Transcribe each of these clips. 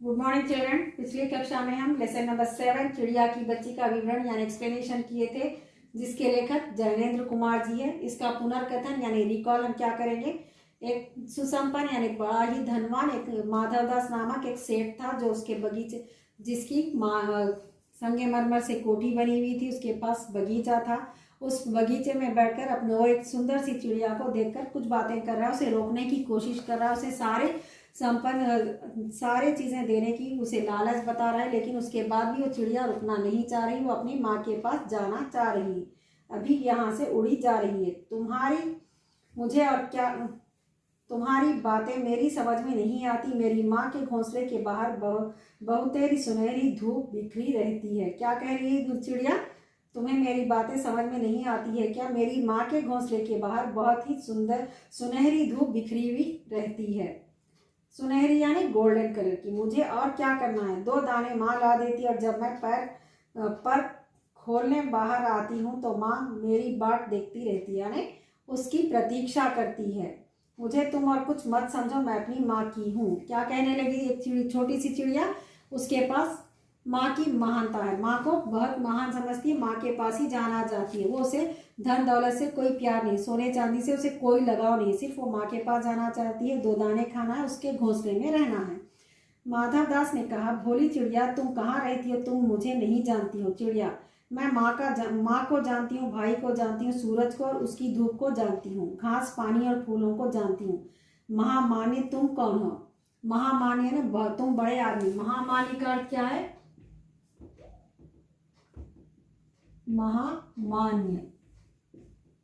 Good morning children. पिछली कक्षा में हम लेसन नंबर 7 चिड़िया की बच्ची का विवरण यानी एक्सप्लेनेशन किए थे, जिसके लेखक जैनेन्द्र कुमार जी है। इसका पुनर्कथन यानी रिकॉल हम क्या करेंगे। एक सुसंपन्न यानी बड़ा ही धनवान एक माधवदास नामक एक सेठ था, जो उसके बगीचे जिसकी संगमरमर से कोठी बनी हुई थी। उसके पास बगीचा था। उस बगीचे में बैठकर अपने वो एक सुंदर सी चिड़िया को देखकर कुछ बातें कर रहा है, उसे रोकने की कोशिश कर रहा है, उसे सारे चीज़ें देने की उसे लालच बता रहा है। लेकिन उसके बाद भी वो चिड़िया रुकना नहीं चाह रही, वो अपनी माँ के पास जाना चाह रही है। अभी यहाँ से उड़ी जा रही है। तुम्हारी बातें मेरी समझ में नहीं आती। मेरी माँ के घोंसले के बाहर बहुतेरी सुनहरी धूप बिखरी रहती है। क्या कह रही है चिड़िया? तुम्हें मेरी बातें समझ में नहीं आती है क्या? मेरी माँ के घोंसले के बाहर बहुत ही सुंदर सुनहरी धूप बिखरी हुई रहती है। सुनहरी यानी गोल्डन कलर की। मुझे और क्या करना है? 2 दाने माँ ला देती, और जब मैं पर खोलने बाहर आती हूँ तो माँ मेरी बाट देखती रहती है, यानी उसकी प्रतीक्षा करती है। मुझे तुम और कुछ मत समझो, मैं अपनी माँ की हूँ। क्या कहने लगी एक छोटी सी चिड़िया? उसके पास माँ की महानता है, माँ को बहुत महान समझती है, माँ के पास ही जाना चाहती है। वो उसे धन दौलत से कोई प्यार नहीं, सोने चांदी से उसे कोई लगाव नहीं, सिर्फ वो माँ के पास जाना चाहती है, 2 दाने खाना है, उसके घोंसले में रहना है। माधवदास ने कहा, भोली चिड़िया, तुम कहाँ रहती हो? तुम मुझे नहीं जानती हो। चिड़िया, मैं माँ को जानती हूँ, भाई को जानती हूँ, सूरज को और उसकी धूप को जानती हूँ, घास पानी और फूलों को जानती हूँ। महामान्य तुम कौन हो? महामान्य ना तुम बड़े आदमी। महामान्य का अर्थ क्या है? महामान्य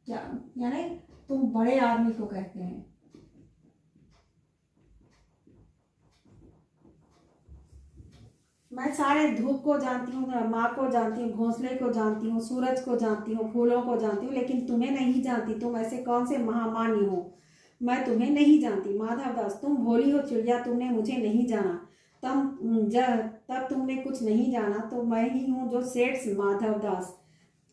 क्या यानी तुम बड़े आदमी को कहते हैं। मैं सारे धूप को जानती हूँ, माँ को जानती हूँ, घोंसले को जानती हूँ, सूरज को जानती हूँ, फूलों को जानती हूँ, लेकिन तुम्हें नहीं जानती। तुम ऐसे कौन से महामान्य हो? मैं तुम्हें नहीं जानती। माधवदास, तुम भोली हो चिड़िया, तुमने मुझे नहीं जाना। तब तुमने कुछ नहीं जाना तो मैं ही हूँ जो सेठ माधवदास।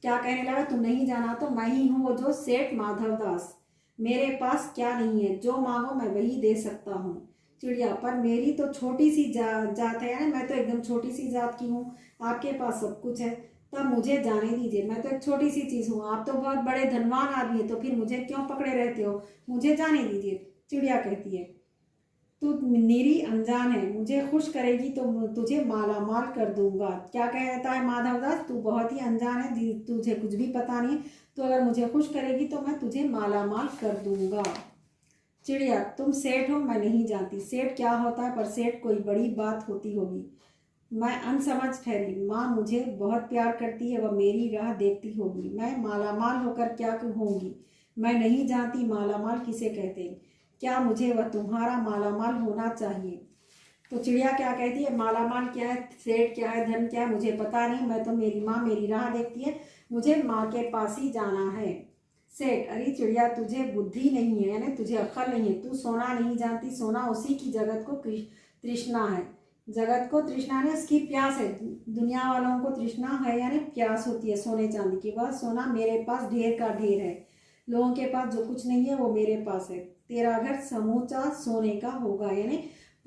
क्या कहने लगा? तुम नहीं जाना तो मैं ही हूँ वो जो सेठ माधवदास। मेरे पास क्या नहीं है, जो मांगो मैं वही दे सकता हूँ। चिड़िया, पर मेरी तो छोटी सी जात है, मैं तो एकदम छोटी सी जात की हूँ, आपके पास सब कुछ है, तब मुझे जाने दीजिए। मैं तो एक छोटी सी चीज़ हूँ, आप तो बहुत बड़े धनवान आदमी है, तो फिर मुझे क्यों पकड़े रहते हो? मुझे जाने दीजिए। चिड़िया कहती है, तू निरी अनजान है, मुझे खुश करेगी तो तुझे माला माल कर दूंगा। क्या कहता है माधवदास? तू बहुत ही अनजान है, तुझे कुछ भी पता नहीं, तो अगर मुझे खुश करेगी तो मैं तुझे माला माल कर दूंगा। चिड़िया, तुम सेठ हो, मैं नहीं जानती सेठ क्या होता है, पर सेठ कोई बड़ी बात होती होगी। मैं अनसमझ ठहरी। माँ मुझे बहुत प्यार करती है, वह मेरी राह देखती होगी। मैं मालामाल होकर क्या होंगी? मैं नहीं जानती मालामाल किसे कहते हैं। क्या मुझे वह तुम्हारा मालामाल होना चाहिए? तो चिड़िया क्या कहती है? मालामाल क्या है, सेठ क्या है, धन क्या है, मुझे पता नहीं। मैं तो मेरी माँ मेरी राह देखती है, मुझे माँ के पास ही जाना है। सेठ, अरे चिड़िया, तुझे बुद्धि नहीं है, यानी तुझे अक्ल नहीं है, तू सोना नहीं जानती। सोना उसी की जगत को तृष्णा है। जगत को तृष्णा ने उसकी प्यास है। दुनिया वालों को तृष्णा है यानी प्यास होती है सोने चांदी की। वह सोना मेरे पास ढेर का ढेर है। लोगों के पास जो कुछ नहीं है वो मेरे पास है। तेरा घर समूचा सोने का होगा, यानी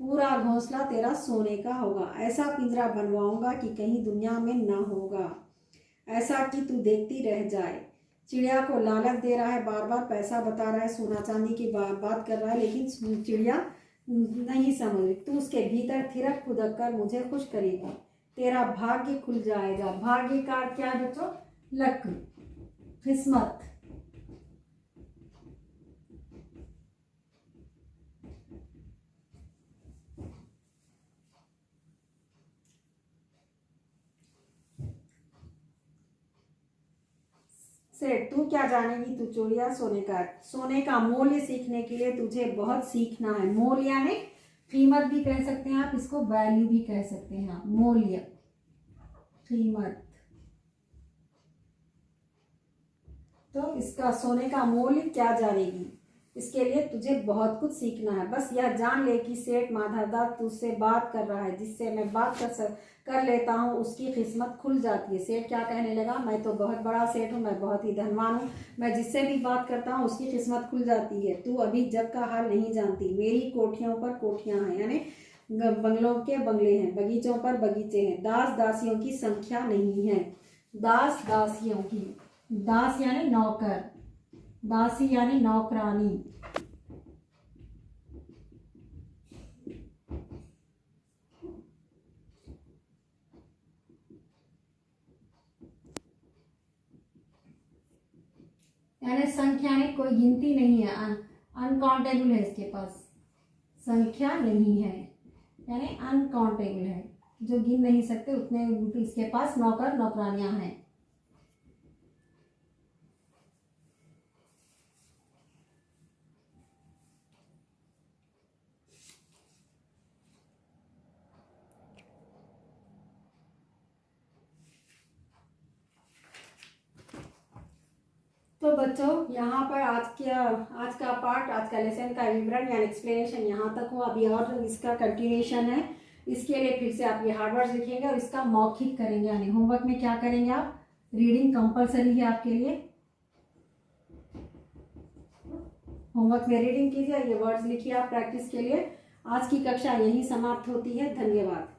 पूरा घोंसला तेरा सोने का होगा। ऐसा पिंजरा बनवाऊंगा कि कहीं दुनिया में ना होगा, ऐसा कि तू देखती रह जाए। चिड़िया को लालच दे रहा है, बार बार पैसा बता रहा है, सोना चांदी की बात कर रहा है, लेकिन चिड़िया नहीं समझ रही। तू उसके भीतर थिरक खुदक कर मुझे खुश करेगी, तेरा भाग्य खुल जाएगा। भाग्य का क्या है बच्चों? लक, किस्मत। सेठ, तू क्या जानेगी, तू चोरिया सोने का मूल्य सीखने के लिए तुझे बहुत सीखना है। मूल्य यानी कीमत भी कह सकते हैं आप, इसको वैल्यू भी कह सकते हैं आप। मूल्य, कीमत, तो इसका सोने का मूल्य क्या जानेगी, इसके लिए तुझे बहुत कुछ सीखना है। बस यह जान ले कि सेठ माधवदास तुझसे बात कर रहा है, जिससे मैं बात कर लेता हूँ उसकी किस्मत खुल जाती है। सेठ क्या कहने लगा? मैं तो बहुत बड़ा सेठ हूँ, मैं बहुत ही धनवान हूँ, मैं जिससे भी बात करता हूँ उसकी किस्मत खुल जाती है। तू अभी जग का हाल नहीं जानती। मेरी कोठियों पर कोठियाँ हैं, यानी बंगलों के बंगले हैं, बगीचों पर बगीचे हैं। दास दासियों की संख्या नहीं है। दास दासियों की, दास यानी नौकर, दासी यानी नौकरानी। यानी संख्या यानी कोई गिनती नहीं है, अनकाउंटेबल है इसके पास, संख्या नहीं है यानी अनकाउंटेबल है, जो गिन नहीं सकते उतने इसके पास नौकर नौकरानियां हैं। तो बच्चों यहाँ पर आज का पार्ट, आज का लेसन का विवरण यानी एक्सप्लेनेशन यहाँ तक हो। अभी और इसका कंटिन्यूएशन है। इसके लिए फिर से आप ये हार्ड वर्ड्स लिखेंगे और इसका मौखिक करेंगे। यानी होमवर्क में क्या करेंगे आप, रीडिंग कंपलसरी है आपके लिए। होमवर्क में रीडिंग कीजिए, ये वर्ड्स लिखिए आप प्रैक्टिस के लिए। आज की कक्षा यहीं समाप्त होती है। धन्यवाद।